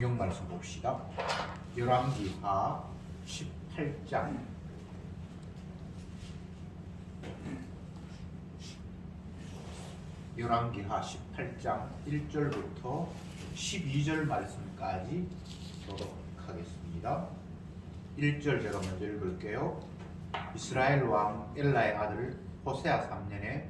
성경 말씀 봅시다. 열왕기하 18장 열왕기하 18장 1절부터 12절 말씀까지 보도록 하겠습니다. 1절 제가 먼저 읽을게요. 이스라엘 왕 엘라의 아들 호세아 3년에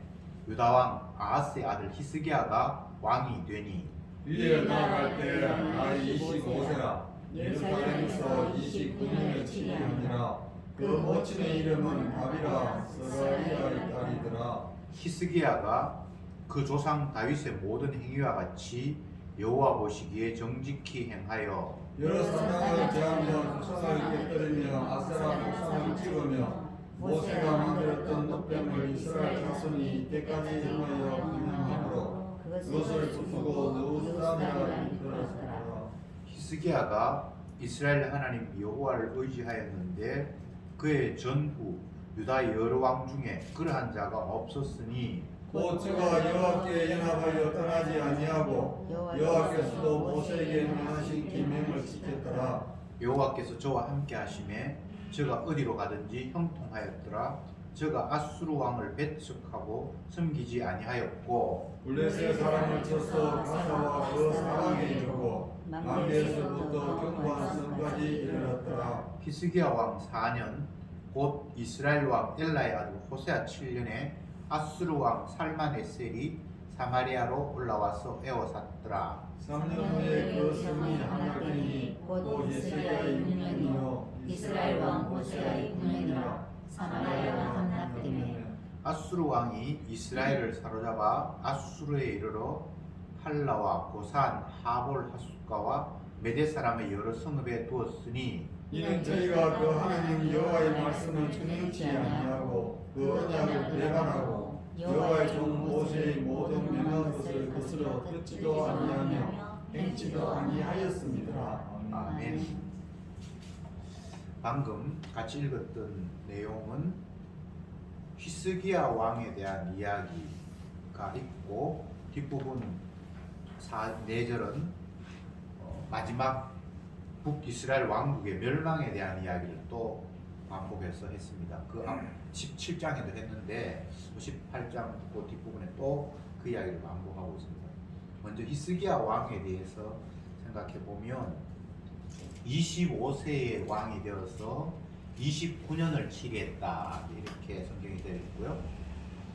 유다 왕 아하스의 아들 히스기야가 왕이 되니 위에 나아갈 때 나이 25세라 예루살렘에서 29년을 치리하니라. 그 모친의 이름은 아비라 스가리아의 딸이더라. 히스기야가 그 조상 다윗의 모든 행위와 같이 여호와 보시기에 정직히 행하여 여러 사람을 제하며 조상을 깨뜨리며 아세라 목상을 찍으며 모세가 만들었던 놋뱀을 이스라엘 자손이 이때까지 행하여 운영하므로 그것을 부수고 느우사람이라 이끌었더라. 히스기야가 이스라엘 하나님 여호와를 의지하였는데 그의 전후 유다 여러 왕 중에 그러한 자가 없었으니 곧 저가 여호와께 연합하여 떠나지 아니하고 여호와께서도 모세에게 명하신 계명을 지켰더라. 여호와께서 저와 함께 하심에 저가 어디로 가든지 형통하였더라. 저가 아수르 왕을 배척하고 섬기지 아니하였고 블레셋 사람을 쳐서 가사와 그 사방에 이르고 만대에서부터 견고한 성까지 이르렀더라. 히스기야 왕 4년 곧 이스라엘 왕 엘라의 아들 호세아 7년에 아수르 왕 살마네셀이 사마리아로 올라와서 에워쌌더라. 3년 후에 그 성이 함락되니 곧 히스기야의 6년이요 이스라엘 왕 호세아의 9년이라. 사마리아가 함락되매 아수르 왕이 이스라엘을 사로잡아 아수르에 이르러 할라와 고산, 하볼 하숫가와 메대 사람의 여러 성읍에 두었으니 이는 저희가 그 하나님 여호와의 말씀을 청정치 아니하고 그 언약을 배반하고 여호와의 종 모세의 모든 명한 것을 거스러 듣지도 아니하며 행치도 아니하였습니다. 아멘. 방금 같이 읽었던 내용은 히스기야 왕에 대한 이야기가 있고 뒷부분 4절은 마지막 북이스라엘 왕국의 멸망에 대한 이야기를 또 반복해서 했습니다. 그 앞 17장에도 했는데 18장 그 뒷부분에 또 그 이야기를 반복하고 있습니다. 먼저 히스기야 왕에 대해서 생각해 보면 25세의 왕이 되어서 29년을 치리했다 이렇게 성경이 되어 있고요.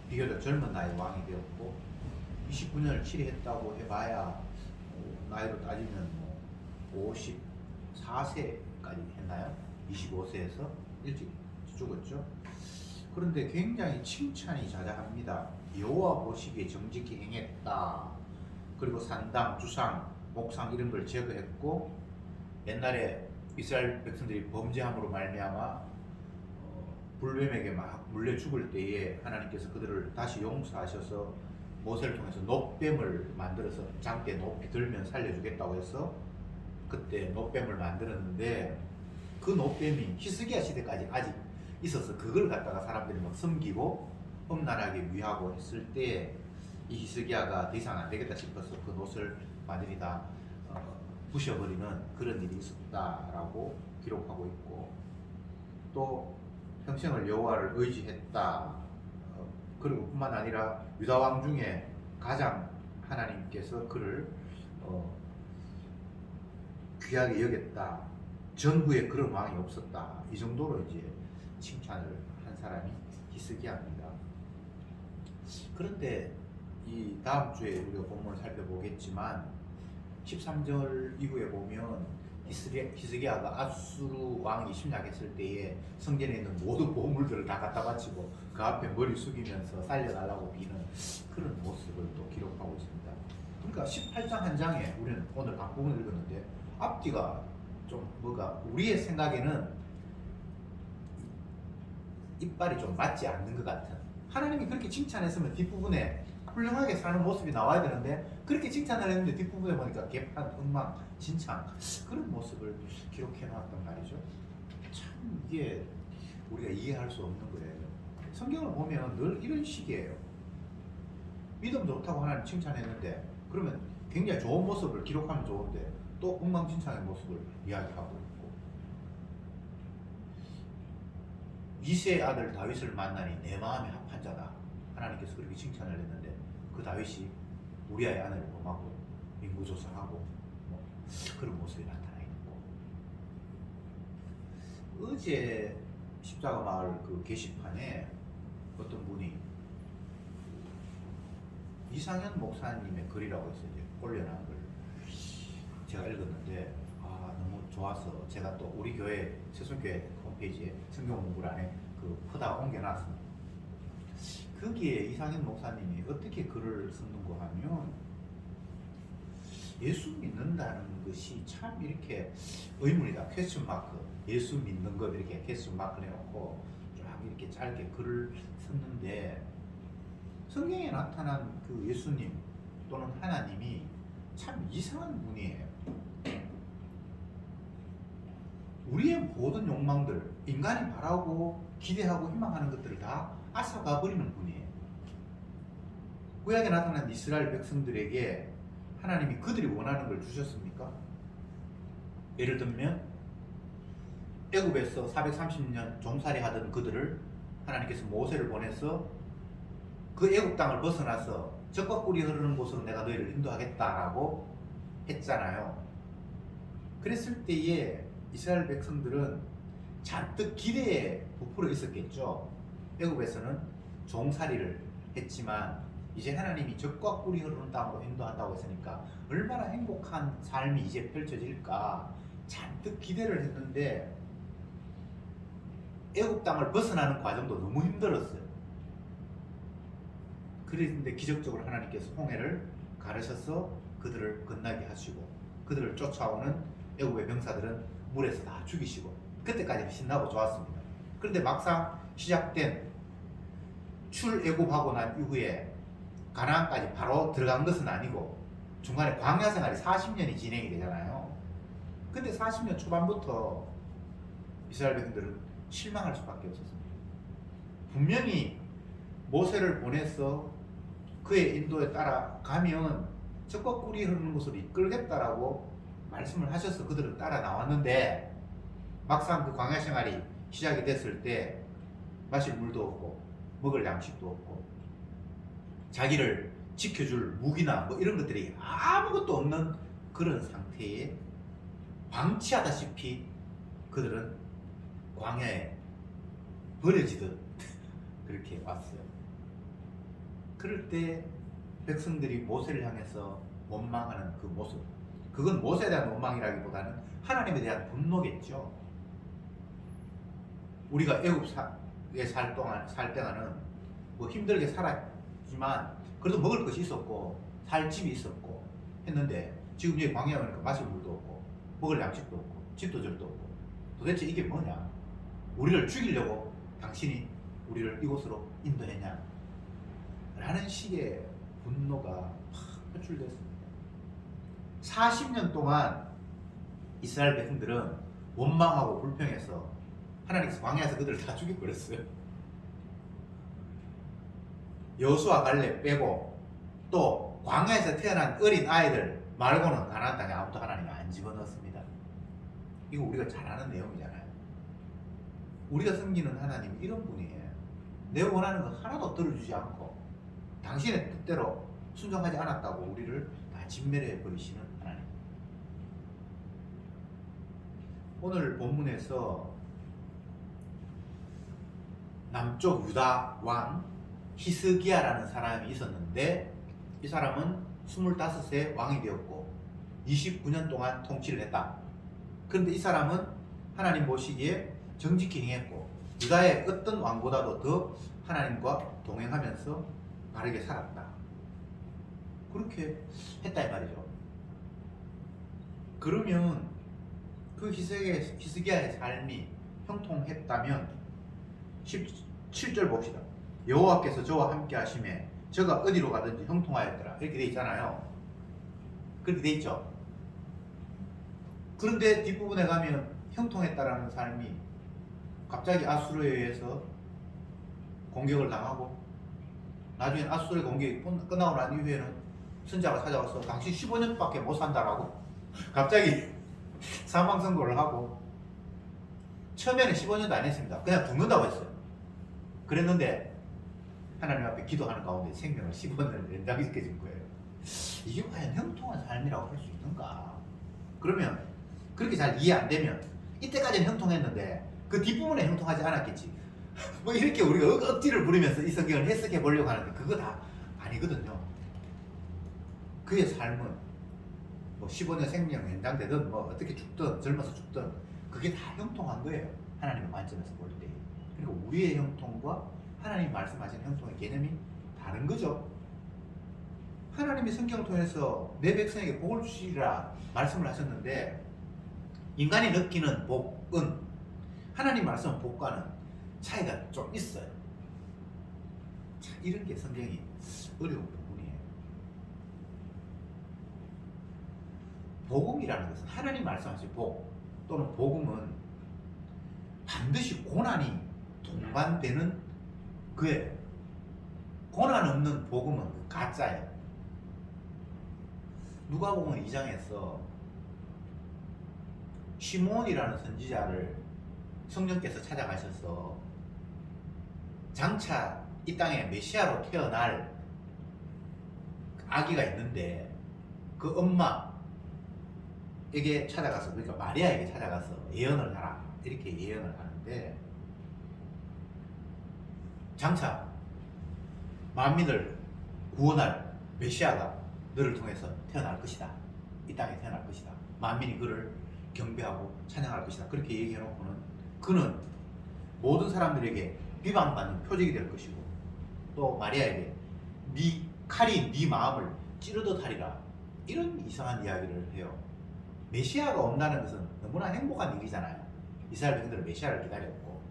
비교적 젊은 나이 왕이 되었고 29년을 치리했다고 해봐야 나이로 따지면 54세까지 했나요? 25세에서 일찍 죽었죠. 그런데 굉장히 칭찬이 자자합니다. 여호와 보시기에 정직히 행했다. 그리고 산당, 주상, 목상 이런 걸 제거했고 옛날에 이스라엘 백성들이 범죄함으로 말미암아 불뱀에게 막 물려 죽을 때에 하나님께서 그들을 다시 용서하셔서 모세를 통해서 놋뱀을 만들어서 장대 높이 들면 살려주겠다고 해서 그때 놋뱀을 만들었는데 그 놋뱀이 히스기야 시대까지 아직 있어서 그걸 갖다가 사람들이 막 섬기고 험난하게 위하고 했을 때 이 히스기야가 더 이상 안 되겠다 싶어서 그 놋을 완전히 다 부셔버리는 그런 일이 있었다라고 기록하고 있고 또 평생을 여호와를 의지했다. 그리고 뿐만 아니라 유다 왕 중에 가장 하나님께서 그를 귀하게 여겼다. 전후에 그런 왕이 없었다. 이 정도로 이제 칭찬을 한 사람이 히스기야입니다. 그런데 이 다음 주에 우리가 본문을 살펴보겠지만 13절 이후에 보면 히스기야가 아수르 왕이 침략했을 때에 성전에 있는 모든 보물들을 다 갖다 바치고 그 앞에 머리 숙이면서 살려달라고 비는 그런 모습을 또 기록하고 있습니다. 그러니까 18장 한 장에 우리는 오늘 앞부분을 읽었는데 앞뒤가 좀 뭐가 우리의 생각에는 이빨이 좀 맞지 않는 것 같은, 하나님이 그렇게 칭찬했으면 뒷부분에 훌륭하게 사는 모습이 나와야 되는데 그렇게 칭찬을 했는데 뒷부분에 보니까 개판, 엉망진창 그런 모습을 기록해 놨단 말이죠. 참 이게 우리가 이해할 수 없는 거예요. 성경을 보면 늘 이런 식이에요. 믿음 좋다고 하나님 칭찬했는데 그러면 굉장히 좋은 모습을 기록하면 좋은데 또 엉망진창의 모습을 이야기하고 있고, 이세의 아들 다윗을 만나니 내 마음이 합한 자다. 하나님께서 그렇게 칭찬을 했는데 그 다윗이 우리아의 아내를 범하고 인구조사하고 뭐 그런 모습이 나타나 있고, 어제 십자가 마을 그 게시판에 어떤 분이 이상현 목사님의 글이라고 해서 이제 올려놓은 걸 제가 읽었는데 너무 좋아서 제가 또 우리 교회 세순교회 홈페이지에 성경 공부란에 그 퍼다 옮겨놨습니다. 거기에 이상현 목사님이 어떻게 글을 썼는고 하면, 예수 믿는다는 것이 참 이렇게 의문이다, 퀘스천 마크, 예수 믿는 것 이렇게 퀘스천 마크 내놓고 쫙 이렇게 짧게 글을 썼는데, 성경에 나타난 그 예수님 또는 하나님이 참 이상한 분이에요. 우리의 모든 욕망들, 인간이 바라고 기대하고 희망하는 것들을 다 앗아가 버리는 분이에요. 구약에 나타난 이스라엘 백성들에게 하나님이 그들이 원하는 걸 주셨습니까? 예를 들면 애굽에서 430년 종살이 하던 그들을 하나님께서 모세를 보내서 그 애굽 땅을 벗어나서 젖과 꿀이 흐르는 곳으로 내가 너희를 인도하겠다라고 했잖아요. 그랬을 때에 이스라엘 백성들은 잔뜩 기대에 부풀어 있었겠죠. 애굽에서는 종살이를 했지만 이제 하나님이 젖과 꿀이 흐르는 땅으로 인도한다고 했으니까 얼마나 행복한 삶이 이제 펼쳐질까 잔뜩 기대를 했는데, 애굽 땅을 벗어나는 과정도 너무 힘들었어요. 그랬는데 기적적으로 하나님께서 홍해를 가르셔서 그들을 건너게 하시고, 그들을 쫓아오는 애굽의 병사들은 물에서 다 죽이시고, 그때까지는 신나고 좋았습니다. 그런데 막상 시작된 출애굽하고 난 이후에 가나안까지 바로 들어간 것은 아니고 중간에 광야 생활이 40년이 진행이 되잖아요. 근데 40년 초반부터 이스라엘 백성들은 실망할 수밖에 없었습니다. 분명히 모세를 보내서 그의 인도에 따라가면 젖과 꿀이 흐르는 곳으로 이끌겠다라고 말씀을 하셔서 그들은 따라 나왔는데, 막상 그 광야 생활이 시작이 됐을 때 마실 물도 없고 먹을 양식도 없고 자기를 지켜줄 무기나 뭐 이런 것들이 아무것도 없는 그런 상태에 방치하다시피 그들은 광야에 버려지듯 그렇게 왔어요. 그럴 때 백성들이 모세를 향해서 원망하는 그 모습, 그건 모세에 대한 원망이라기보다는 하나님에 대한 분노겠죠. 우리가 애굽에 살 때는 뭐 힘들게 살았지만 그래도 먹을 것이 있었고 살 집이 있었고 했는데, 지금 여기 광야에 오니까 마실 물도 없고 먹을 양식도 없고 집도 절도 없고, 도대체 이게 뭐냐? 우리를 죽이려고 당신이 우리를 이곳으로 인도했냐? 라는 식의 분노가 확 표출됐습니다. 40년 동안 이스라엘 백성들은 원망하고 불평해서 하나님께서 광야에서 그들을 다 죽여버렸어요. 여호수아 갈렙 빼고 또 광야에서 태어난 어린 아이들 말고는 가나안 땅에 아무도 하나님이 안 집어넣었습니다. 이거 우리가 잘 아는 내용이잖아요. 우리가 섬기는 하나님이 이런 분이에요. 내 원하는 거 하나도 들어주지 않고 당신의 뜻대로 순종하지 않았다고 우리를 다 진멸해 버리시는 하나님. 오늘 본문에서 남쪽 유다 왕 히스기야라는 사람이 있었는데, 이 사람은 25세 왕이 되었고 29년 동안 통치를 했다. 그런데 이 사람은 하나님 보시기에 정직히 행했고 유다의 어떤 왕보다도 더 하나님과 동행하면서 바르게 살았다. 그렇게 했다 이 말이죠. 그러면 그 히스기야의 삶이 형통했다면 17절 봅시다. 여호와께서 저와 함께 하심에 저가 어디로 가든지 형통하였더라. 이렇게 돼 있잖아요. 그렇게 돼 있죠. 그런데 뒷부분에 가면 형통했다라는 삶이 갑자기 아수르에 의해서 공격을 당하고, 나중에 아수르의 공격이 끝나고 난 이후에는 선자가 찾아와서 당신 15년밖에 못 산다라고 갑자기 사망 선고를 하고 처음에는 15년도 안 했습니다. 그냥 죽는다고 했어요. 그랬는데 하나님 앞에 기도하는 가운데 생명을 15년을 연장시켜 준 거예요. 이게 과연 형통한 삶이라고 할 수 있는가? 그러면 그렇게 잘 이해 안 되면 이때까지는 형통했는데 그 뒷부분에 형통하지 않았겠지. 뭐 이렇게 우리가 억지를 부리면서 이 성경을 해석해 보려고 하는데 그거 다 아니거든요. 그의 삶은 뭐 15년 생명 연장되든 뭐 어떻게 죽든 젊어서 죽든 그게 다 형통한 거예요. 하나님의 관점에서 볼 때. 그리고 우리의 형통과 하나님이 말씀하시는 형통의 개념이 다른 거죠. 하나님이 성경을 통해서 내 백성에게 복을 주시리라 말씀을 하셨는데 인간이 느끼는 복은 하나님 말씀 복과는 차이가 좀 있어요. 자, 이런 게 성경이 어려운 부분이에요. 복음이라는 것은 하나님 말씀하신 복 또는 복음은 반드시 고난이 동반되는 거예요. 고난 없는 복음은 가짜예요. 누가복음 2장에서 시몬이라는 선지자를 성령께서 찾아가셔서 장차 이 땅에 메시아로 태어날 아기가 있는데 그 엄마에게 찾아가서, 그러니까 마리아에게 찾아가서 예언을 하라 이렇게 예언을 하는데 장차 만민을 구원할 메시아가 너를 통해서 태어날 것이다. 이 땅에 태어날 것이다. 만민이 그를 경배하고 찬양할 것이다. 그렇게 얘기해놓고는 그는 모든 사람들에게 비방받는 표적이 될 것이고 또 마리아에게 네 칼이 네 마음을 찌르듯 하리라. 이런 이상한 이야기를 해요. 메시아가 온다는 것은 너무나 행복한 일이잖아요. 이스라엘 백성들은 메시아를 기다렸고,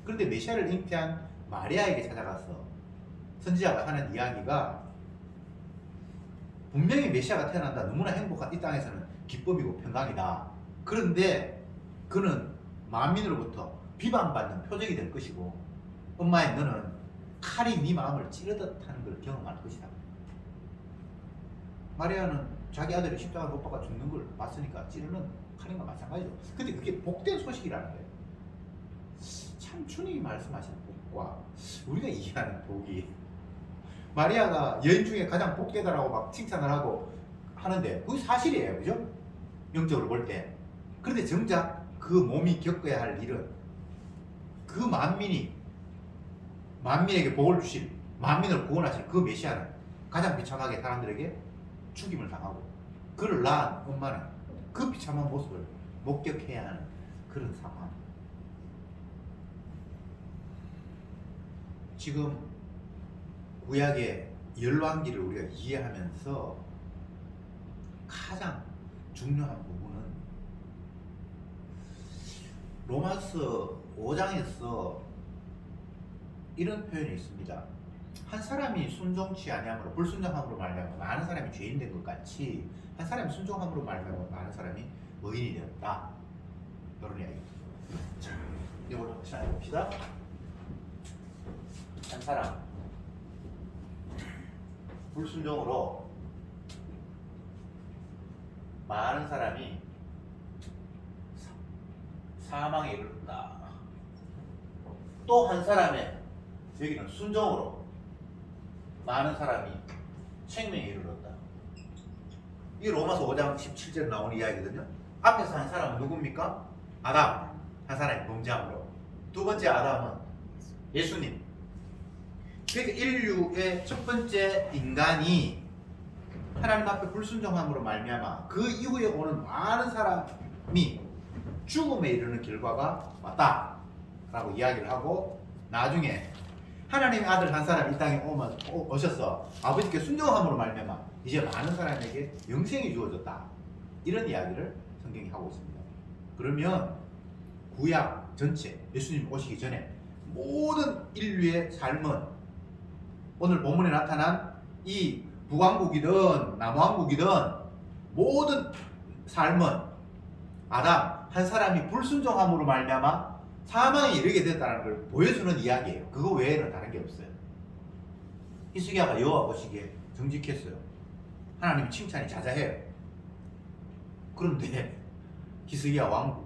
그런데 메시아를 잉태한 마리아에게 찾아가서 선지자가 하는 이야기가 분명히 메시아가 태어난다. 너무나 행복한 이 땅에서는 기쁨이고 평강이다. 그런데 그는 만민으로부터 비방받는 표적이 될 것이고 엄마의 너는 칼이 네 마음을 찌르듯 하는 걸 경험할 것이다. 마리아는 자기 아들이 십자가 못 박아 죽는 걸 봤으니까 찌르는 칼인과 마찬가지죠. 근데 그게 복된 소식이라는 거예요. 참 주님이 말씀하시는 복과 우리가 이해하는 복이, 마리아가 여인 중에 가장 복되다라고 막 칭찬을 하고 하는데 그게 사실이에요. 그죠? 영적으로 볼 때. 그런데 정작 그 몸이 겪어야 할 일은 그 만민에게 복을 주실, 만민을 구원하실 그 메시아는 가장 비참하게 사람들에게 죽임을 당하고 그를 낳은 엄마는 그 비참한 모습을 목격해야 하는 그런 상황. 지금 구약의 열왕기를 우리가 이해하면서 가장 중요한 부분은 로마서 5장에서 이런 표현이 있습니다. 한 사람이 순종치 아니함으로 불순종함으로 말미암아 많은 사람이 죄인 된 것 같이 한 사람이 순종함으로 말미암아 많은 사람이 의인이 되었다. 이런 이야기. 자, 이걸 한번 시작해 봅시다. 한 사람 불순종으로 많은 사람이 사망에 이르렀다. 또 한 사람의 여기는 순종으로 많은 사람이 생명에 이르렀다. 이 로마서 5장 17절 나오는 이야기거든요. 앞에서 한 사람은 누굽니까? 아담. 한 사람이 범죄함으로. 두 번째 아담은 예수님. 그러니까 인류의 첫 번째 인간이 하나님 앞에 불순종함으로 말미암아 그 이후에 오는 많은 사람이 죽음에 이르는 결과가 왔다라고 이야기를 하고, 나중에 하나님의 아들 한 사람이 이 땅에 오셔서 아버지께 순종함으로 말미암아 이제 많은 사람에게 영생이 주어졌다. 이런 이야기를 성경이 하고 있습니다. 그러면 구약 전체, 예수님 오시기 전에 모든 인류의 삶은 오늘 본문에 나타난 이 북왕국이든 남왕국이든 모든 삶은 아담 한 사람이 불순종함으로 말미암아 사망에 이르게 됐다는 걸 보여주는 이야기예요. 그거 외에는 다른 게 없어요. 히스기야가 여호와 보시기에 정직했어요. 하나님 칭찬이 자자해요. 그런데 히스기야 왕국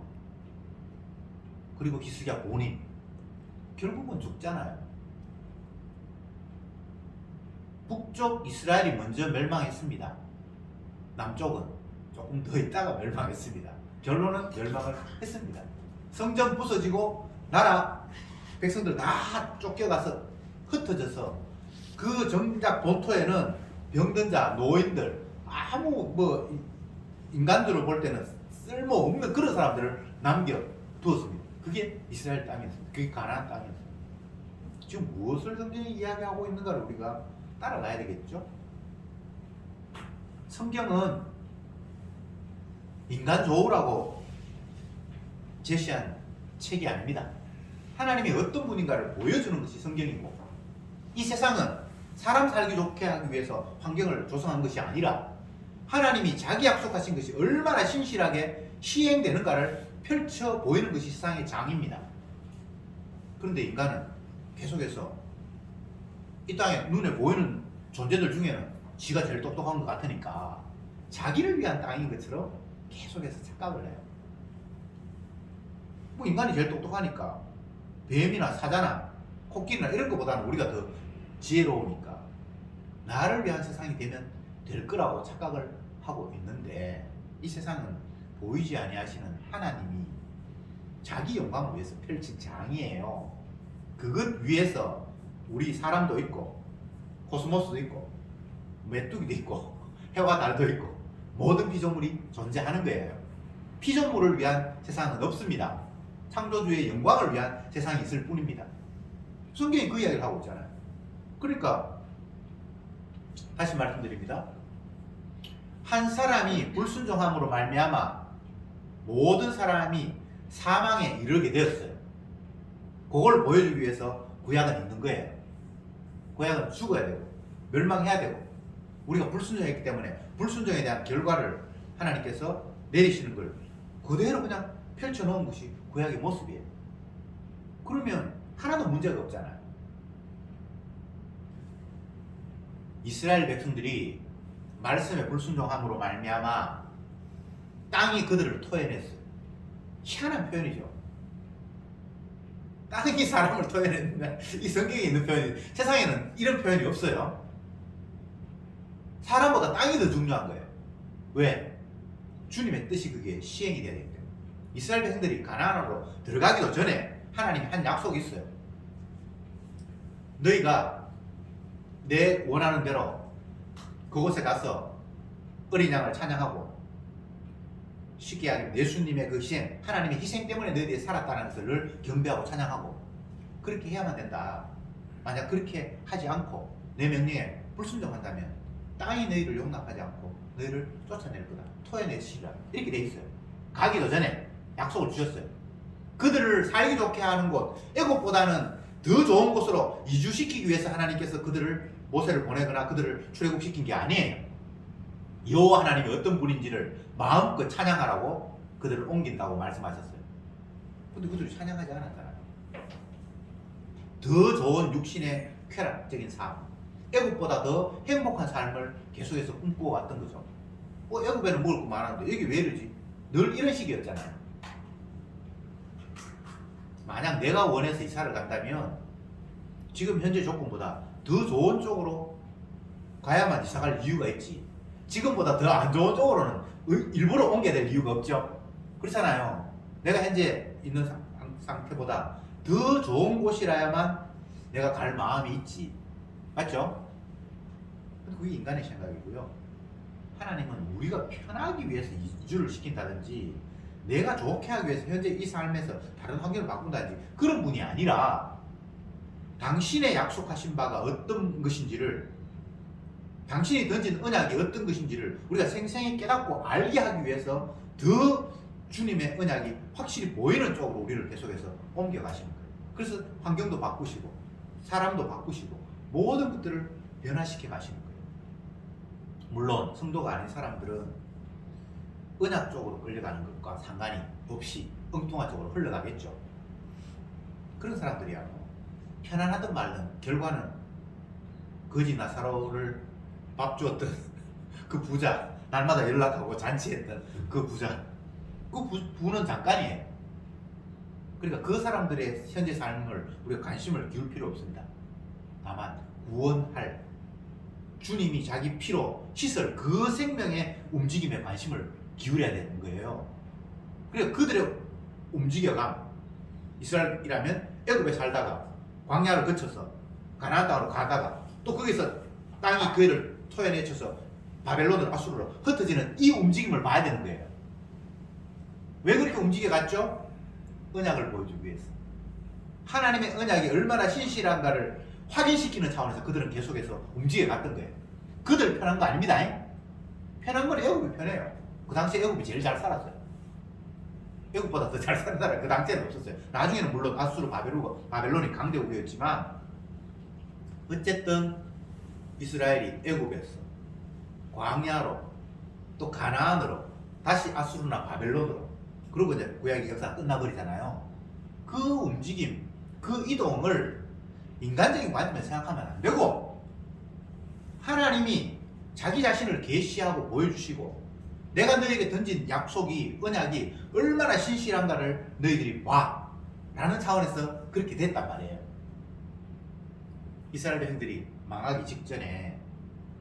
그리고 히스기야 본인 결국은 죽잖아요. 북쪽 이스라엘이 먼저 멸망했습니다. 남쪽은 조금 더 있다가 멸망했습니다. 결론은 멸망을 했습니다. 성전 부서지고 나라 백성들 다 쫓겨가서 흩어져서 그 정작 본토에는 병든 자, 노인들, 아무 인간들을 볼 때는 쓸모없는 그런 사람들을 남겨두었습니다. 그게 이스라엘 땅이었습니다. 그게 가나안 땅이었습니다. 지금 무엇을 성경이 이야기하고 있는가를 우리가 따라가야 되겠죠? 성경은 인간 좋으라고 제시한 책이 아닙니다. 하나님이 어떤 분인가를 보여주는 것이 성경이고, 이 세상은 사람 살기 좋게 하기 위해서 환경을 조성한 것이 아니라 하나님이 자기 약속하신 것이 얼마나 신실하게 시행되는가를 펼쳐 보이는 것이 세상의 장입니다. 그런데 인간은 계속해서 이 땅에 눈에 보이는 존재들 중에는 지가 제일 똑똑한 것 같으니까 자기를 위한 땅인 것처럼 계속해서 착각을 해요. 뭐 인간이 제일 똑똑하니까 뱀이나 사자나 코끼리나 이런 것보다는 우리가 더 지혜로우니까 나를 위한 세상이 되면 될 거라고 착각을 하고 있는데, 이 세상은 보이지 아니하시는 하나님이 자기 영광을 위해서 펼친 장이에요. 그것 위에서 우리 사람도 있고 코스모스도 있고 메뚜기도 있고 해와 달도 있고 모든 피조물이 존재하는 거예요. 피조물을 위한 세상은 없습니다. 창조주의 영광을 위한 세상이 있을 뿐입니다. 성경이 그 이야기를 하고 있잖아요. 그러니까 다시 말씀드립니다. 한 사람이 불순종함으로 말미암아 모든 사람이 사망에 이르게 되었어요. 그걸 보여주기 위해서 구약은 있는 거예요. 구약은 죽어야 되고 멸망해야 되고, 우리가 불순종했기 때문에 불순종에 대한 결과를 하나님께서 내리시는 걸 그대로 그냥 펼쳐놓은 것이 구약의 모습이에요. 그러면 하나도 문제가 없잖아요. 이스라엘 백성들이 말씀에 불순종함으로 말미암아 땅이 그들을 토해냈어요. 희한한 표현이죠. 땅이 사람을 토해냈는데, 이 성경에 있는 표현이, 세상에는 이런 표현이 없어요. 사람보다 땅이 더 중요한 거예요. 왜? 주님의 뜻이 그게 시행이 되야 되기 때문에. 이스라엘 백성들이 가나안으로 들어가기도 전에 하나님이 한 약속이 있어요. 너희가 내 원하는 대로 그곳에 가서 어린 양을 찬양하고, 쉽게 이야기하면 예수님의 그 희생, 하나님의 희생 때문에 너희들이 살았다는 것을 늘 경배하고 찬양하고, 그렇게 해야만 된다. 만약 그렇게 하지 않고 내 명령에 불순종한다면 땅이 너희를 용납하지 않고 너희를 쫓아낼 거다. 토해내시리라. 이렇게 돼 있어요. 가기도 전에 약속을 주셨어요. 그들을 살기 좋게 하는 곳, 애국보다는 더 좋은 곳으로 이주시키기 위해서 하나님께서 그들을 모세를 보내거나 그들을 출애굽시킨 게 아니에요. 여호와 하나님이 어떤 분인지를 마음껏 찬양하라고 그들을 옮긴다고 말씀하셨어요. 근데 그들이 찬양하지 않았잖아요. 더 좋은 육신의 쾌락적인 삶, 애국보다 더 행복한 삶을 계속해서 꿈꿔왔던 거죠. 애국에는 먹을 거 많았는데 여기 왜 이러지? 늘 이런 식이었잖아요. 만약 내가 원해서 이사를 간다면 지금 현재 조건보다 더 좋은 쪽으로 가야만 이사 갈 이유가 있지, 지금보다 더 안 좋은 쪽으로는 일부러 옮겨야 될 이유가 없죠. 그렇잖아요. 내가 현재 있는 상태보다 더 좋은 곳이라야만 내가 갈 마음이 있지. 맞죠? 근데 그게 인간의 생각이고요. 하나님은 우리가 편하기 위해서 이주를 시킨다든지 내가 좋게 하기 위해서 현재 이 삶에서 다른 환경을 바꾼다든지 그런 분이 아니라, 당신의 약속하신 바가 어떤 것인지를, 당신이 던진 언약이 어떤 것인지를 우리가 생생히 깨닫고 알게 하기 위해서 더 주님의 언약이 확실히 보이는 쪽으로 우리를 계속해서 옮겨가시는 거예요. 그래서 환경도 바꾸시고 사람도 바꾸시고 모든 것들을 변화시켜 가시는 거예요. 물론 성도가 아닌 사람들은 언약 쪽으로 끌려가는 것과 상관이 없이 엉뚱한 쪽으로 흘러가겠죠. 그런 사람들이야 편안하든 말든 결과는 거지 나사로를 밥 주었던 그 부자 날마다 연락하고 잔치했던 그 부자. 그 부는 잠깐이에요. 그러니까 그 사람들의 현재 삶을 우리가 관심을 기울 필요 없습니다. 다만 구원할 주님이 자기 피로 씻을 그 생명의 움직임에 관심을 기울여야 되는 거예요. 그래서 그들의 움직여감, 이스라엘이라면 애굽에 살다가 광야를 거쳐서 가나안 땅으로 가다가 또 거기서 땅이 그애를 토해내쳐서 바벨론으로 아수르로 흩어지는 이 움직임을 봐야 되는 거예요. 왜 그렇게 움직여갔죠? 언약을 보여주기 위해서. 하나님의 언약이 얼마나 신실한가를 확인시키는 차원에서 그들은 계속해서 움직여갔던 거예요. 그들 편한 거 아닙니다. 편한 건 애굽이 편해요. 그 당시에 애굽이 제일 잘 살았어요. 애굽보다 더 잘 사는 나라 그 당시에는 없었어요. 나중에는 물론 아수르, 바벨론이 강대국이었지만 어쨌든 이스라엘이 애굽에서 광야로 또 가나안으로 다시 아수르나 바벨론으로 그리고 이제 구약의 역사가 끝나버리잖아요. 그 움직임, 그 이동을 인간적인 관점에서 생각하면 안 되고 하나님이 자기 자신을 계시하고 보여주시고 내가 너에게 던진 약속이 언약이 얼마나 신실한가를 너희들이 봐 라는 차원에서 그렇게 됐단 말이에요. 이스라엘 백성들이 망하기 직전에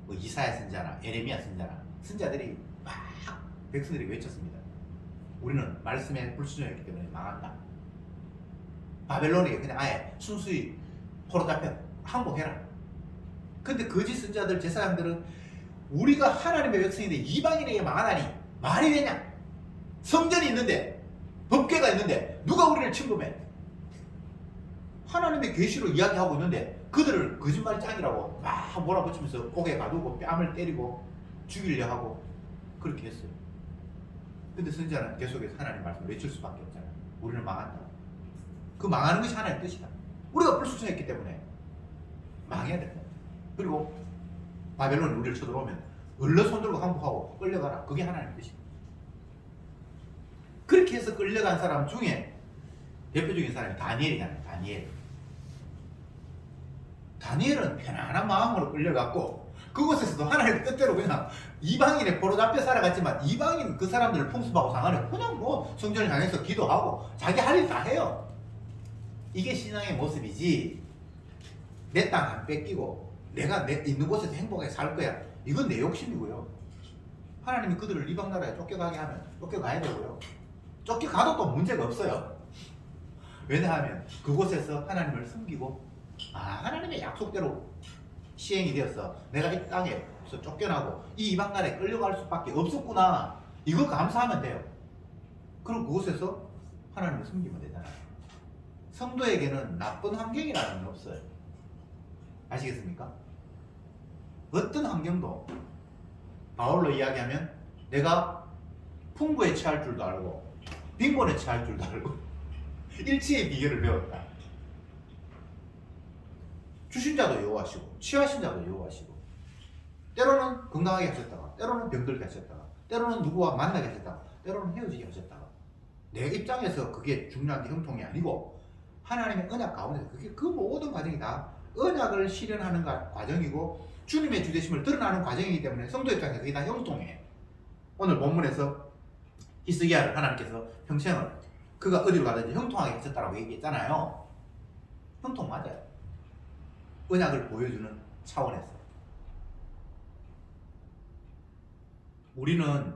뭐 이사야 선자나 에레미야 선자나 선자들이 막 백성들이 외쳤습니다. 우리는 말씀에 불순종했기 때문에 망한다. 바벨론에게 그냥 아예 순수히 포로잡혀 항복해라. 근데 거짓 선자들 제사장들은 우리가 하나님의 백성인데 이방인에게 망하다니 말이 되냐? 성전이 있는데 법궤가 있는데 누가 우리를 침범해? 하나님의 계시로 이야기하고 있는데 그들을 거짓말 짱이라고 막 몰아붙이면서 옥에 가두고 뺨을 때리고 죽이려 하고 그렇게 했어요. 근데 선지자는 계속해서 하나님 말씀을 외칠 수밖에 없잖아요. 우리는 망한다. 그 망하는 것이 하나님의 뜻이다. 우리가 불순종했기 때문에 망해야 된다. 그리고 바벨론이 우리를 쳐들어오면 얼른 손들고 항복하고 끌려가라. 그게 하나님의 뜻이다. 그렇게 해서 끌려간 사람 중에 대표적인 사람이 다니엘이잖아요. 다니엘은 편안한 마음으로 끌려갔고 그곳에서도 하나님의 뜻대로 그냥 이방인의 포로 잡혀 살아갔지만 이방인 그 사람들을 풍습하고 상관없이 그냥 뭐 성전을 향해서 기도하고 자기 할 일 다 해요. 이게 신앙의 모습이지 내 땅 안 뺏기고 내가 내 있는 곳에서 행복하게 살 거야. 이건 내 욕심이고요. 하나님이 그들을 이방 나라에 쫓겨가게 하면 쫓겨가야 되고요. 쫓겨가도 또 문제가 없어요. 왜냐하면 그곳에서 하나님을 섬기고 하나님의 약속대로 시행이 되었어. 내가 이 땅에서 쫓겨나고 이 이방 나라에 끌려갈 수밖에 없었구나. 이거 감사하면 돼요. 그럼 그곳에서 하나님을 섬기면 되잖아요. 성도에게는 나쁜 환경이라는 건 없어요. 아시겠습니까? 어떤 환경도 바울로 이야기하면 내가 풍부에 취할 줄도 알고 빈곤에 취할 줄도 알고 일치의 비결을 배웠다. 주신 자도 여호와시고 취하신 자도 여호와시고 때로는 건강하게 하셨다가 때로는 병들게 하셨다가 때로는 누구와 만나게 하셨다가 때로는 헤어지게 하셨다가 내 입장에서 그게 중요한 게 형통이 아니고 하나님의 언약 가운데 그게 그 모든 과정이 다 언약을 실현하는 과정이고 주님의 주되심을 드러나는 과정이기 때문에 성도 입장에서 그게 다 형통해. 오늘 본문에서 히스기야를 하나님께서 평생을 그가 어디로 가든지 형통하게 하셨다라고 얘기했잖아요. 형통 맞아요. 언약을 보여주는 차원에서 우리는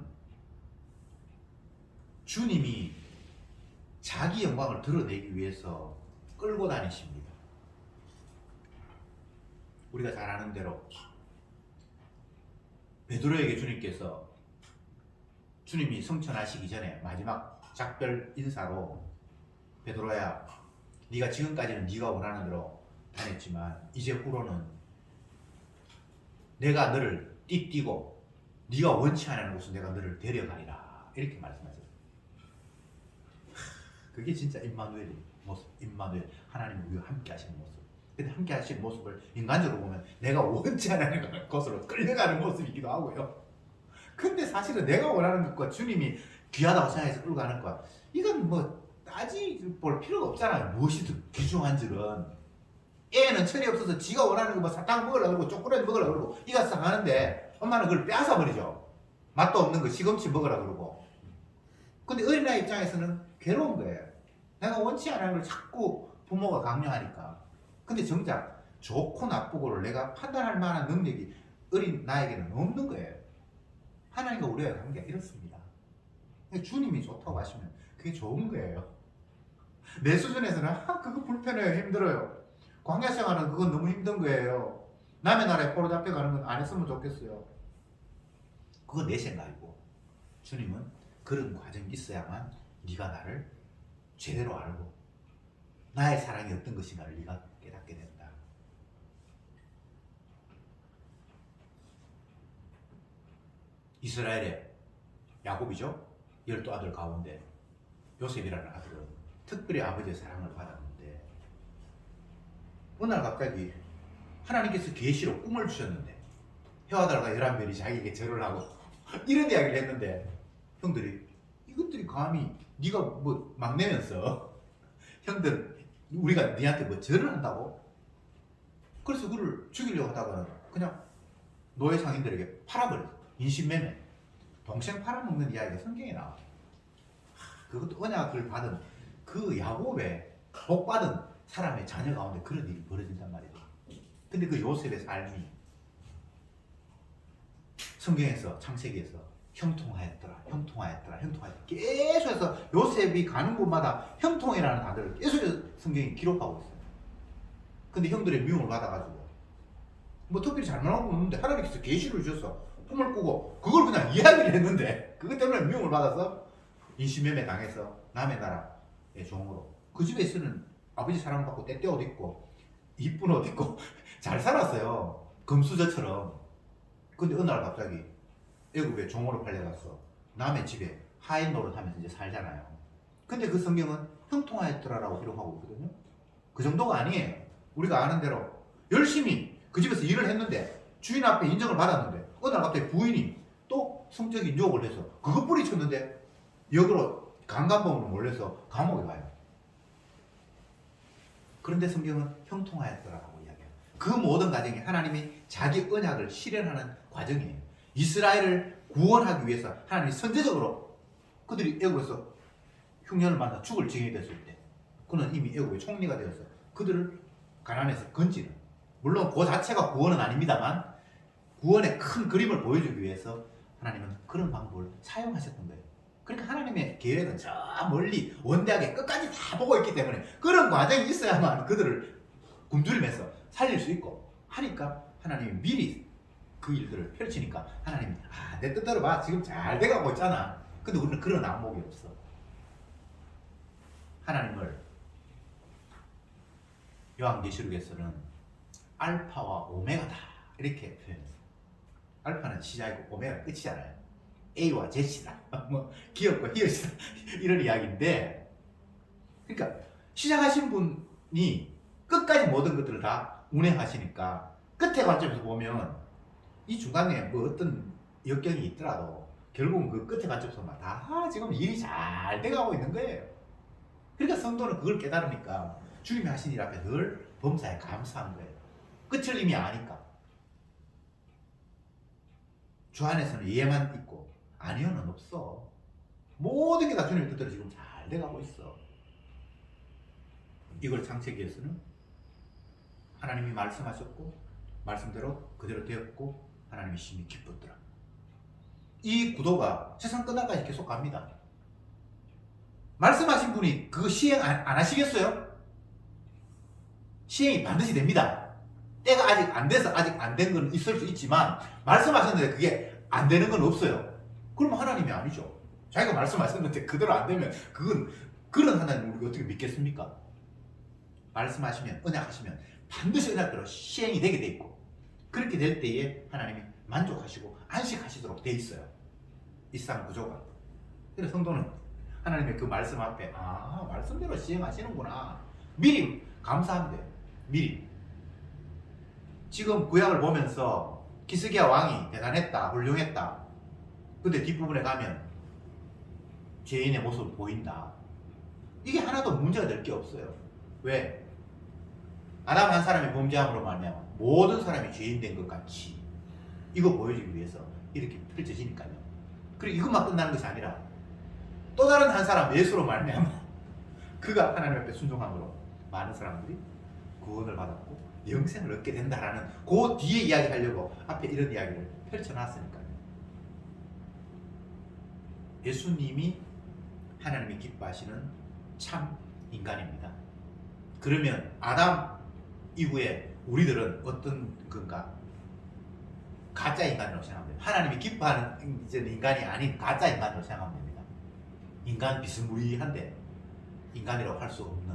주님이 자기 영광을 드러내기 위해서 끌고 다니십니다. 우리가 잘 아는 대로 베드로에게 주님께서 주님이 성천하시기 전에 마지막 작별 인사로 베드로야 네가 지금까지는 네가 원하는 대로 다녔지만 이제 후로는 내가 너를 띠띠고 네가 원치 않는 곳으로 내가 너를 데려가리라 이렇게 말씀하셨어요. 그게 진짜 임마누엘의 모습, 임마누엘 하나님이 우리와 함께 하시는 모습. 근데 함께 하시는 모습을 인간적으로 보면 내가 원치 않는 곳으로 끌려가는 모습이기도 하고요. 근데 사실은 내가 원하는 것과 주님이 귀하다고 생각해서 끌고 가는 것 이건 뭐 따지볼 필요가 없잖아요. 무엇이든 귀중한 줄은 애는 철이 없어서 지가 원하는 거 뭐 사탕 먹으려고 그러고 초콜릿 먹으려고 그러고 이가 싹 하는데 엄마는 그걸 빼앗아 버리죠. 맛도 없는 거 시금치 먹으라 그러고. 근데 어린아이 입장에서는 괴로운 거예요. 내가 원치 않은 걸 자꾸 부모가 강요하니까. 근데 정작 좋고 나쁘고를 내가 판단할 만한 능력이 어린 나에게는 없는 거예요. 하나님과 우리의 관계가 이렇습니다. 주님이 좋다고 하시면 그게 좋은 거예요. 내 수준에서는 그거 불편해요, 힘들어요. 광야 생활은 그건 너무 힘든 거예요. 남의 나라에 포로 잡혀가는 건 안 했으면 좋겠어요. 그건 내 생각이고, 주님은 그런 과정이 있어야만 네가 나를 제대로 알고 나의 사랑이 어떤 것인가를 네가 깨닫게 된다. 이스라엘의 야곱이죠. 12아들 가운데 요셉이라는 아들은 특별히 아버지의 사랑을 받았는데, 어느 날 갑자기 하나님께서 계시로 꿈을 주셨는데 헤아달라가 11별이 자기에게 절을 하고 이런 이야기를 했는데, 형들이 이것들이 감히 네가 뭐 막내면서 형들 우리가 네한테 뭐 절을 한다고? 그래서 그를 죽이려고 하다가는 그냥 노예 상인들에게 팔아버렸어. 인신매매, 동생 팔아먹는 이야기가 성경에 나와. 그것도 언약을 받은 그 야곱의 복받은 사람의 자녀 가운데 그런 일이 벌어진단 말이에요. 근데 그 요셉의 삶이 성경에서, 창세기에서 형통하였더라, 형통하였더라, 형통하였더라 계속해서 요셉이 가는 곳마다 형통이라는 단어를 계속해서 성경이 기록하고 있어요. 근데 형들의 미움을 받아가지고 뭐 특별히 잘못한 건 없는데 하나님께서 계시를 주셔서 꿈을 꾸고 그걸 그냥 이야기를 했는데 그것 때문에 미움을 받아서 인신매매 당해서 남의 나라의 종으로, 그 집에 있으는 아버지 사랑받고 때때 옷 입고 이쁜 옷 입고 잘 살았어요, 금수저처럼. 근데 어느 날 갑자기 애굽의 종으로 팔려갔어. 남의 집에 하인 노릇하면서 이제 살잖아요. 근데 그 성경은 형통하였더라라고 기록하고 있거든요. 그 정도가 아니에요. 우리가 아는 대로 열심히 그 집에서 일을 했는데 주인 앞에 인정을 받았는데 어느 날 갑자기 부인이 또 성적인 유혹을 해서 그거 뿌리쳤는데 역으로 강간범으로 몰려서 감옥에 가요. 그런데 성경은 형통하였더라라고 이야기해요. 그 모든 과정이 하나님이 자기 언약을 실현하는 과정이에요. 이스라엘을 구원하기 위해서 하나님이 선제적으로 그들이 애굽에서 흉년을 만나 죽을 징이 됐을 때 그는 이미 애굽의 총리가 되어서 그들을 가난에서 건지는, 물론 그 자체가 구원은 아닙니다만 구원의 큰 그림을 보여주기 위해서 하나님은 그런 방법을 사용하셨던 거예요. 그러니까 하나님의 계획은 저 멀리 원대하게 끝까지 다 보고 있기 때문에 그런 과정이 있어야만 그들을 굶주리면서 살릴 수 있고 하니까 하나님이 미리 그 일들을 펼치니까 하나님이 내 뜻대로 봐, 지금 잘 돼가고 있잖아. 근데 우리는 그런 안목이 없어. 하나님을 요한계시록에서는 알파와 오메가다 이렇게 표현했어요. 알파는 시작이고 오메가는 끝이잖아요. A와 Z다, 뭐 기업과 히읗이다 이런 이야기인데, 그러니까 시작하신 분이 끝까지 모든 것들을 다 운행하시니까 끝의 관점에서 보면 이 중간에 뭐 어떤 역경이 있더라도 결국은 그 끝의 관점에서만 다 지금 일이 잘 돼가고 있는 거예요. 그러니까 성도는 그걸 깨달으니까 주님이 하신 일 앞에 늘 범사에 감사한 거예요. 끝을 이미 아니까. 주 안에서는 예만 있고 아니요는 없어. 모든 게 다 주님의 뜻대로 지금 잘 돼가고 있어. 이걸 창세기에서는 하나님이 말씀하셨고 말씀대로 그대로 되었고 하나님이 심히 기뻤더라. 이 구도가 세상 끝날까지 계속 갑니다. 말씀하신 분이 그거 시행 안 하시겠어요? 시행이 반드시 됩니다. 때가 아직 안 돼서 아직 안 된 건 있을 수 있지만 말씀하셨는데 그게 안 되는 건 없어요. 그러면 하나님이 아니죠. 자기가 말씀하셨는데 그대로 안 되면 그건 그런 하나님을 우리가 어떻게 믿겠습니까? 말씀하시면 언약하시면 반드시 언약대로 시행이 되게 돼 있고 그렇게 될 때에 하나님이 만족하시고 안식하시도록 돼 있어요. 이 세상 구조가. 그래서 성도는 하나님의 그 말씀 앞에 말씀대로 시행하시는구나 미리 감사하면 돼요. 미리. 지금 구약을 보면서 기스기야 왕이 대단했다, 훌륭했다. 근데 뒷부분에 가면 죄인의 모습을 보인다. 이게 하나도 문제가 될 게 없어요. 왜? 아담 한 사람이 범죄함으로 말미암아 모든 사람이 죄인 된 것 같이 이거 보여주기 위해서 이렇게 펼쳐지니까요. 그리고 이것만 끝나는 것이 아니라 또 다른 한 사람 예수로 말미암아 그가 하나님 앞에 순종함으로 많은 사람들이 구원을 받았고 영생을 얻게 된다라는 그 뒤에 이야기하려고 앞에 이런 이야기를 펼쳐놨으니까요. 예수님이 하나님이 기뻐하시는 참 인간입니다. 그러면 아담 이후에 우리들은 어떤 건가? 가짜 인간이라고 생각합니다. 하나님이 기뻐하는 인간이 아닌 가짜 인간으로 생각하면 됩니다. 인간 비스무리한데 인간이라고 할 수 없는,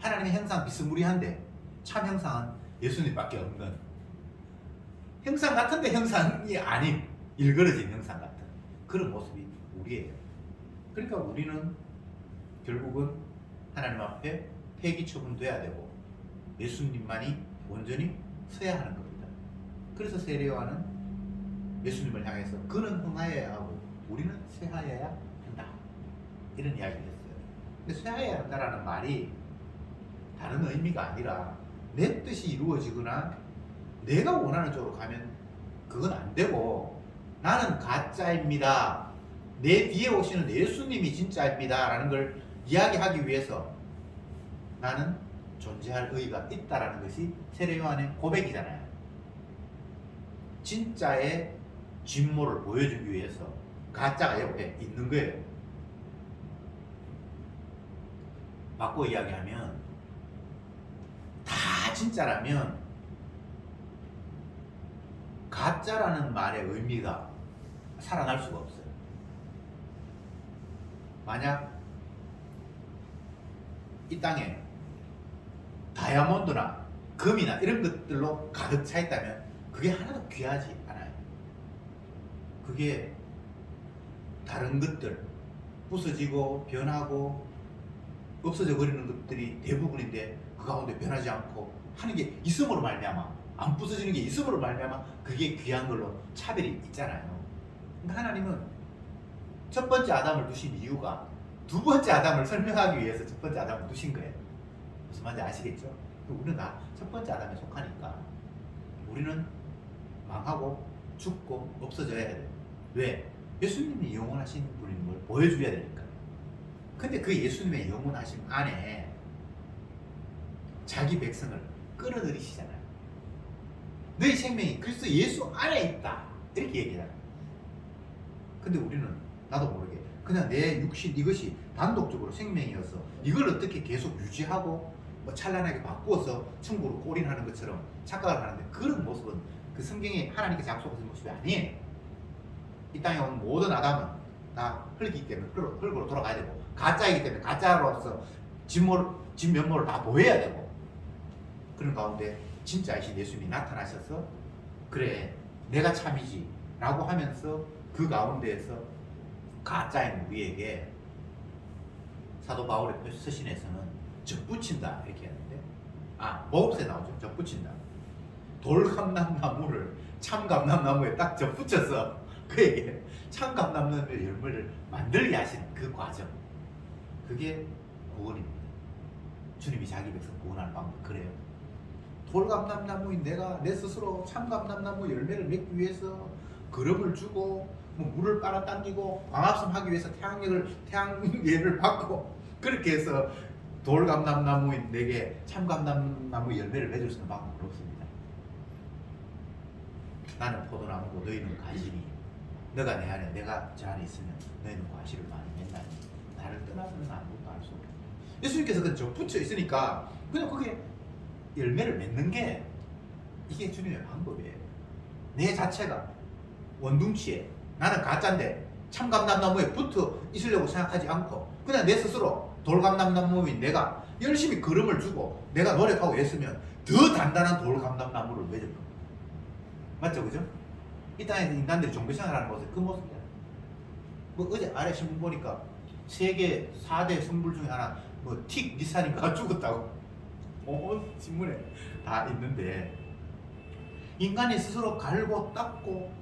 하나님의 형상 비스무리한데 참 형상은 예수님밖에 없는, 형상 같은데 형상이 아닌 일그러진 형상 같은 그런 모습이 우리예요. 그러니까 우리는 결국은 하나님 앞에 폐기 처분돼야 되고 예수님만이 온전히 서야 하는 겁니다. 그래서 세례요한은 예수님을 향해서 그는 흥하여야 하고 우리는 쇠하여야 한다, 이런 이야기를 했어요. 근데 쇠하여야 한다라는 말이 다른 의미가 아니라 내 뜻이 이루어지거나 내가 원하는 쪽으로 가면 그건 안 되고, 나는 가짜입니다, 내 뒤에 오시는 예수님이 진짜입니다 라는 걸 이야기하기 위해서 나는 존재할 의의가 있다라는 것이 세례요한의 고백이잖아요. 진짜의 진모를 보여주기 위해서 가짜가 옆에 있는 거예요. 바꿔 이야기하면 다 진짜라면 가짜라는 말의 의미가 살아날 수가 없어요. 만약 이 땅에 다이아몬드나 금이나 이런 것들로 가득 차 있다면 그게 하나도 귀하지 않아요. 그게 다른 것들, 부서지고 변하고 없어져 버리는 것들이 대부분인데 그 가운데 변하지 않고 하는 게 있음으로 말미암아, 안 부서지는 게 있음으로 말미암아 그게 귀한 걸로 차별이 있잖아요. 그러니까 하나님은 첫 번째 아담을 두신 이유가 두 번째 아담을 설명하기 위해서 첫 번째 아담을 두신 거예요. 무슨 말인지 아시겠죠? 우리는 다 첫 번째 아담에 속하니까 우리는 망하고 죽고 없어져야 돼요. 왜? 예수님이 영원하신 분인 걸 보여줘야 되니까요. 근데 그 예수님의 영원하심 안에 자기 백성을 끌어들이시잖아요. 너희 생명이 그리스도 예수 안에 있다, 이렇게 얘기하잖아요. 근데 우리는 나도 모르게 그냥 내 육신 이것이 단독적으로 생명이어서 이걸 어떻게 계속 유지하고 뭐 찬란하게 바꾸어서 천국으로 올인하는 것처럼 착각을 하는데, 그런 모습은 그 성경에 하나님께서 약속하신 모습이 아니에요. 이 땅에 온 모든 아담은 다 흙이기 때문에 흙으로 돌아가야 되고, 가짜이기 때문에 가짜로서 진면모를 다 보여야 되고, 그런 가운데 진짜이신 예수님이 나타나셔서 그래 내가 참이지 라고 하면서 그 가운데에서 가짜인 우리에게 사도 바울의 서신에서는 접붙인다 이렇게 하는데, 모업세 나오죠. 접붙인다. 돌감람나무를 참감람나무에 딱 접붙여서 그에게 참감람나무의 열매를 만들게 하시는 그 과정, 그게 구원입니다. 주님이 자기 백성 구원하는 방법 그래요. 돌감람나무인 내가 내 스스로 참감람나무 열매를 맺기 위해서 거름을 주고 뭐 물을 빨아당기고 광합성 하기 위해서 태양열을 받고 그렇게 해서 돌감람나무인 내게 참감람나무 열매를 맺을 수 있는 방법은 없습니다. 나는 포도나무고 너희는 가지니 너가 내 안에 내가 저 안에 있으면 너희는 과실을 많이 맺나니 나를 떠나서는 아무것도 할 수 없다. 예수님께서 그냥 저 붙여 있으니까 그냥 그게 열매를 맺는 게 이게 주님의 방법이에요. 내 자체가 원둥치에 나는 가짜인데 참감람나무에 붙어 있으려고 생각하지 않고 그냥 내 스스로 돌감람나무인 내가 열심히 걸음을 주고 내가 노력하고 애쓰면 더 단단한 돌감람나무를 맺을 겁니다. 맞죠? 그죠? 이 땅에서 인간들이 종교생활하는 모습이 그 모습이잖아요. 뭐 어제 아래 신문 보니까 세계 4대 성불 중에 하나 뭐 틱 니산인가 죽었다고 신문에 다 있는데, 인간이 스스로 갈고 닦고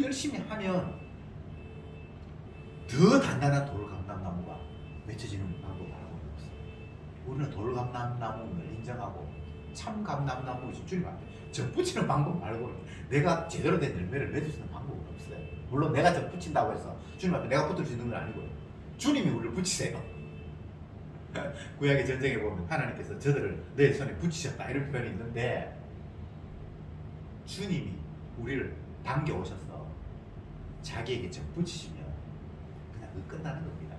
열심히 하면 더 단단한 돌감람나무가 맺혀지는 방법을 알고 있어요. 우리는 돌감람나무를 인정하고 참감람나무를 주님 앞에 접붙이는 방법 말고는 내가 제대로 된 열매를 맺을 수 있는 방법은 없어요. 물론 내가 저 붙인다고 해서 주님 앞에 내가 붙을 수 있는 건 아니고요. 주님이 우리를 붙이세요. 구약의 전쟁에 보면 하나님께서 저들을 내 손에 붙이셨다 이런 표현이 있는데 주님이 우리를 당겨 오셔서 자기에게 적 붙이시면 그냥 그 끝나는 겁니다.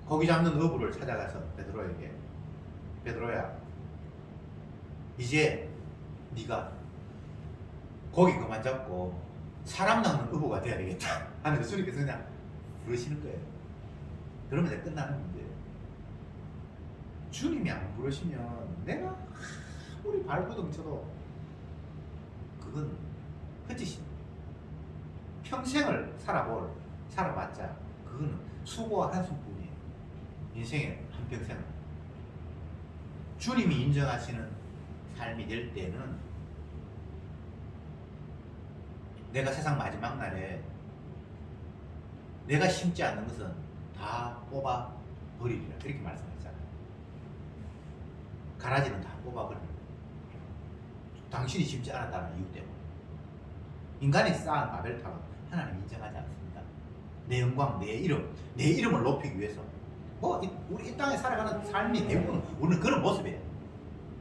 고기 잡는 어부를 찾아가서 베드로에게 베드로야 이제 네가 고기 그만 잡고 사람 낚는 어부가 돼야 되겠다 하는 주님께서 그냥 부르시는 거예요. 그러면 이제 끝나는 문제예요. 주님이 안 부르시면 내가 아무리 발버둥 쳐도 그건 헛짓입니다. 평생을 살아봤자 그거는 수고와 한숨뿐이에요. 인생의 한평생을 주님이 인정하시는 삶이 될 때는 내가 세상 마지막 날에 내가 심지 않는 것은 다 뽑아 버리리라 그렇게 말씀하셨잖아요. 가라지는 다 뽑아 버리리라. 당신이 심지 않았다는 이유 때문에 인간이 쌓은 바벨탑은 하나님 인정하지 않습니다. 내 영광, 내 이름을 높이기 위해서 우리 이 땅에 살아가는 삶이 대부분 우리는 그런 모습이에요.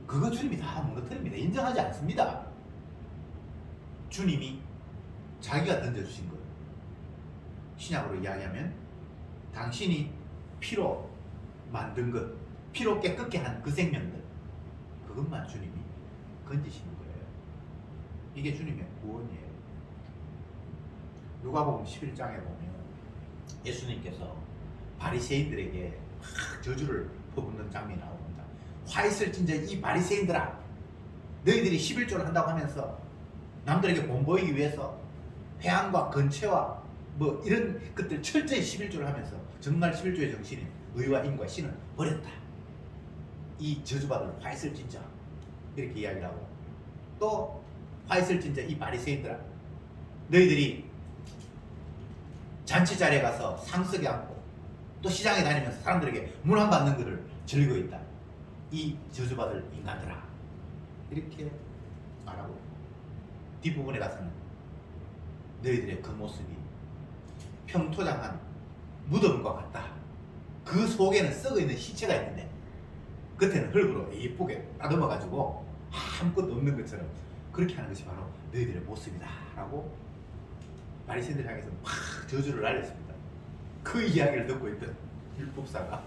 그거 주님이 다 무너뜨립니다. 인정하지 않습니다. 주님이 자기가 던져주신 거예요. 신약으로 이야기하면 당신이 피로 만든 것, 피로 깨끗게 한 그 생명들 그것만 주님이 건지시는 거예요. 이게 주님의 구원이에요. 누가복음 11장에 보면 예수님께서 바리새인들에게 막 저주를 퍼붓는 장면이 나옵니다. 화 있을 진저 이 바리새인들아, 너희들이 11조를 한다고 하면서 남들에게 본보이기 위해서 회양과 건채와 뭐 이런 것들 철저히 11조를 하면서 정말 11조의 정신인 의와 인과 신을 버렸다. 이 저주받을 화 있을 진저 이렇게 이야기를 하고 또 화 있을 진저 이 바리새인들아, 너희들이 잔치 자리에 가서 상석에 앉고 또 시장에 다니면서 사람들에게 문안받는 것을 즐기고 있다. 이 저주받을 인간들아 이렇게 말하고 뒷부분에 가서는 너희들의 그 모습이 평토장한 무덤과 같다. 그 속에는 썩어있는 시체가 있는데 겉에는 흙으로 예쁘게 따듬어가지고 아무것도 없는 것처럼 그렇게 하는 것이 바로 너희들의 모습이다 라고 바리새인들 향해서 막 저주를 날렸습니다. 그 이야기를 듣고 있던 율법사가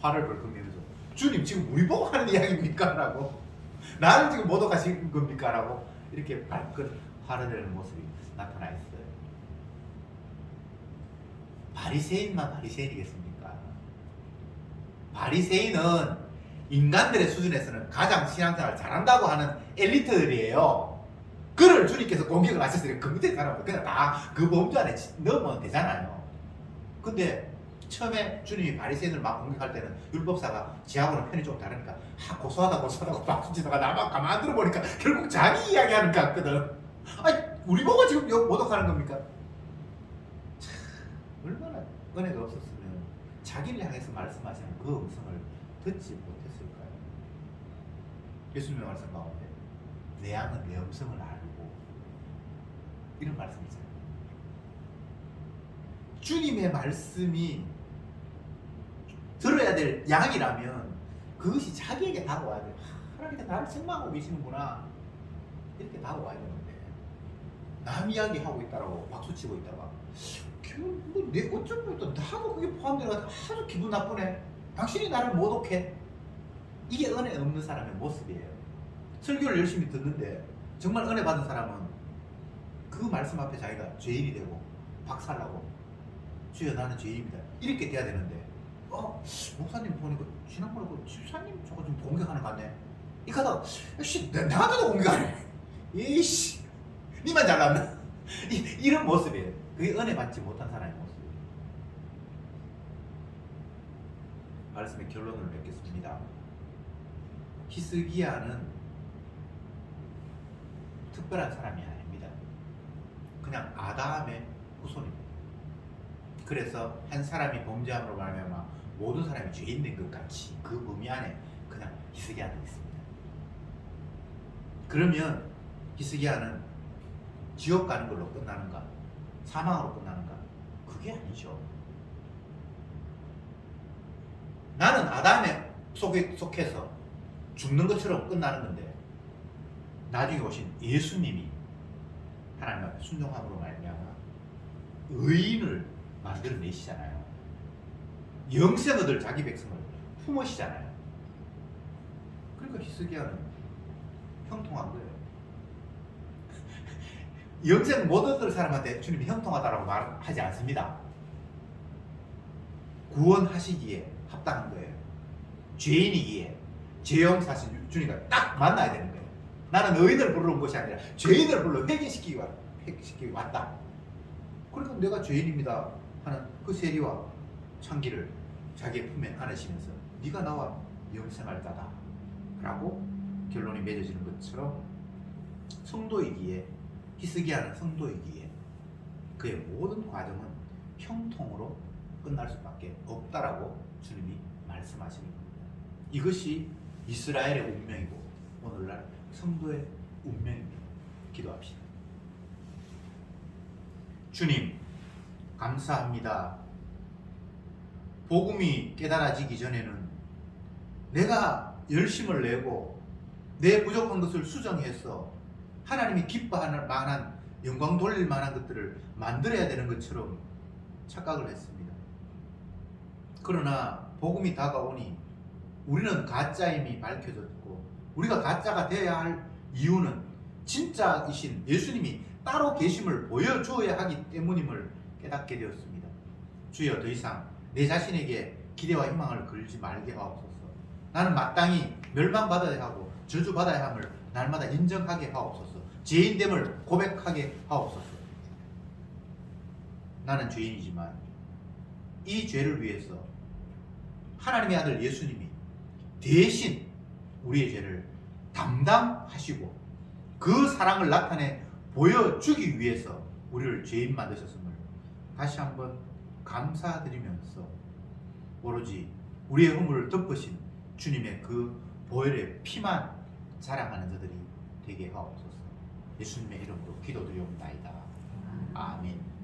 화를 벌컥 내면서 주님 지금 우리 보고 하는 이야기입니까? 라고 나를 지금 모독하신 겁니까? 라고 이렇게 발끈 화를 내는 모습이 나타나 있어요. 바리새인만 바리새인이겠습니까? 바리새인은 인간들의 수준에서는 가장 신앙생활을 잘한다고 하는 엘리트들이에요. 그를 주님께서 공격을 하셨으니까 그 밑에 사람은 그냥 다 그 범주 안에 넣으면 되잖아요. 근데 처음에 주님이 바리새인을 막 공격할 때는 율법사가 지하고는 편이 좀 다르니까 고소하다고 박수치다가 나만 가만 들어보니까 결국 자기 이야기하는 것 같거든. 아니 우리 보고 지금 모독하는 겁니까? 참 얼마나 은혜가 없었으면 자기를 향해서 말씀하시는 그 음성을 듣지 못했을까요? 예수님의 말씀 가운데 내 양은 내 음성을 알고 이런 말씀이잖아요. 주님의 말씀이 들어야 될 양이라면 그것이 자기에게 다가와야 돼요. 하나님께 나를 책망하고 계시는구나 이렇게 다가와야 되는데 남 이야기하고 있다라고 박수치고 있다가 내 어쩌면 나도 그게 포함되어서 아주 기분 나쁘네. 당신이 나를 모독해. 이게 은혜 없는 사람의 모습이에요. 설교를 열심히 듣는데 정말 은혜 받은 사람은 그 말씀 앞에 자기가 죄인이 되고 박살나고 주여 나는 죄인입니다 이렇게 돼야 되는데 목사님 보니까 지난번에 그 집사님 저거 좀 공격하는 것 같네. 이 가다 나한테도 공격하네. 이씨 니만 잘났나. 이런 모습이에요. 그게 은혜 받지 못한 사람의 모습이에요. 말씀의 결론을 맺겠습니다. 히스기야는 특별한 사람이 아닙니다. 그냥 아담의 후손입니다. 그래서 한 사람이 범죄함으로 말미암아 모든 사람이 죄인 된 것 같이 그 범위 안에 그냥 히스기야는 있습니다. 그러면 히스기야는 지옥 가는 걸로 끝나는가? 사망으로 끝나는가? 그게 아니죠. 나는 아담의 속에 속해서 죽는 것처럼 끝나는 건데 나중에 오신 예수님이 하나님 앞에 순종함으로 말미암아 의인을 만들어내시잖아요. 영생 얻을 자기 백성을 품으시잖아요. 그러니까 히스기야는 형통한 거예요. 영생 못 얻을 사람한테 주님이 형통하다라고 말하지 않습니다. 구원하시기에 합당한 거예요. 죄인이기에 죄용사실 주님과 딱 만나야 되는 거예요. 나는 의인을 부르러 온 것이 아니라 죄인을 불러 회개시키기 왔다. 그러니까 내가 죄인입니다 하는 그 세리와 창기를 자기의 품에 안으시면서 네가 나와 영생할 자다 라고 결론이 맺어지는 것처럼 성도이기에 히스기야는 성도이기에 그의 모든 과정은 형통으로 끝날 수밖에 없다라고 주님이 말씀하시는 겁니다. 이것이 이스라엘의 운명이고 오늘날 성도의 운명입니다. 기도합시다. 주님 감사합니다. 복음이 깨달아지기 전에는 내가 열심을 내고 내 부족한 것을 수정해서 하나님이 기뻐할 만한 영광 돌릴 만한 것들을 만들어야 되는 것처럼 착각을 했습니다. 그러나 복음이 다가오니 우리는 가짜임이 밝혀졌고 우리가 가짜가 되어야 할 이유는 진짜이신 예수님이 따로 계심을 보여주어야 하기 때문임을 깨닫게 되었습니다. 주여 더 이상 내 자신에게 기대와 희망을 걸지 말게 하옵소서. 나는 마땅히 멸망받아야 하고 저주받아야 함을 날마다 인정하게 하옵소서. 죄인됨을 고백하게 하옵소서. 나는 죄인이지만 이 죄를 위해서 하나님의 아들 예수님이 대신 우리의 죄를 담당하시고 그 사랑을 나타내 보여주기 위해서 우리를 죄인 만드셨음을 다시 한번 감사드리면서 오로지 우리의 허물을 덮으신 주님의 그 보혈의 피만 자랑하는 자들이 되게 하옵소서. 예수님의 이름으로 기도드리옵나이다. 아멘.